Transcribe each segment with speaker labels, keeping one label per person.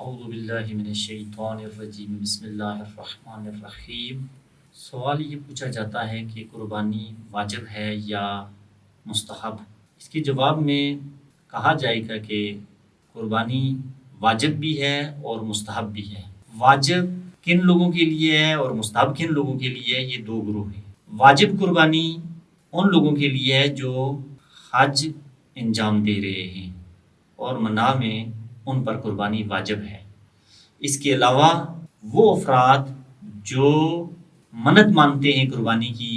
Speaker 1: اعوذ باللہ من الشیطان الرجیم بسم اللہ الرحمن الرحیم۔ سوال یہ پوچھا جاتا ہے کہ قربانی واجب ہے یا مستحب؟ اس کے جواب میں کہا جائے گا کہ قربانی واجب بھی ہے اور مستحب بھی ہے۔ واجب کن لوگوں کے لیے ہے اور مستحب کن لوگوں کے لیے ہے، یہ دو گروہ ہیں۔ واجب قربانی ان لوگوں کے لیے ہے جو حج انجام دے رہے ہیں اور منع میں ان پر قربانی واجب ہے۔ اس کے علاوہ وہ افراد جو منت مانتے ہیں قربانی کی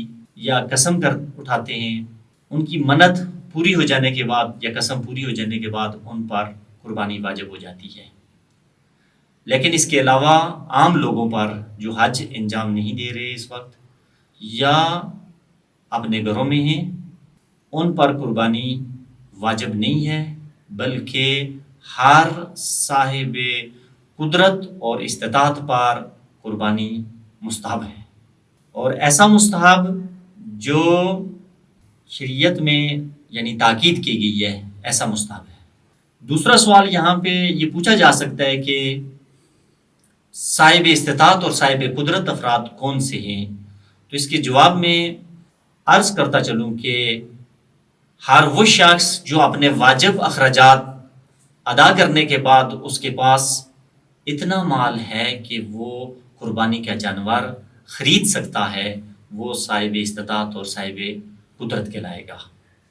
Speaker 1: یا قسم کر اٹھاتے ہیں، ان کی منت پوری ہو جانے کے بعد یا قسم پوری ہو جانے کے بعد ان پر قربانی واجب ہو جاتی ہے۔ لیکن اس کے علاوہ عام لوگوں پر جو حج انجام نہیں دے رہے اس وقت یا اپنے گھروں میں ہیں، ان پر قربانی واجب نہیں ہے، بلکہ ہر صاحب قدرت اور استطاعت پر قربانی مستحب ہے، اور ایسا مستحب جو شریعت میں یعنی تاکید کی گئی ہے، ایسا مستحب ہے۔ دوسرا سوال یہاں پہ یہ پوچھا جا سکتا ہے کہ صاحب استطاعت اور صاحب قدرت افراد کون سے ہیں؟ تو اس کے جواب میں عرض کرتا چلوں کہ ہر وہ شخص جو اپنے واجب اخراجات ادا کرنے کے بعد اس کے پاس اتنا مال ہے کہ وہ قربانی کا جانور خرید سکتا ہے، وہ صاحب استطاعت اور صاحب قدرت کہلائے گا۔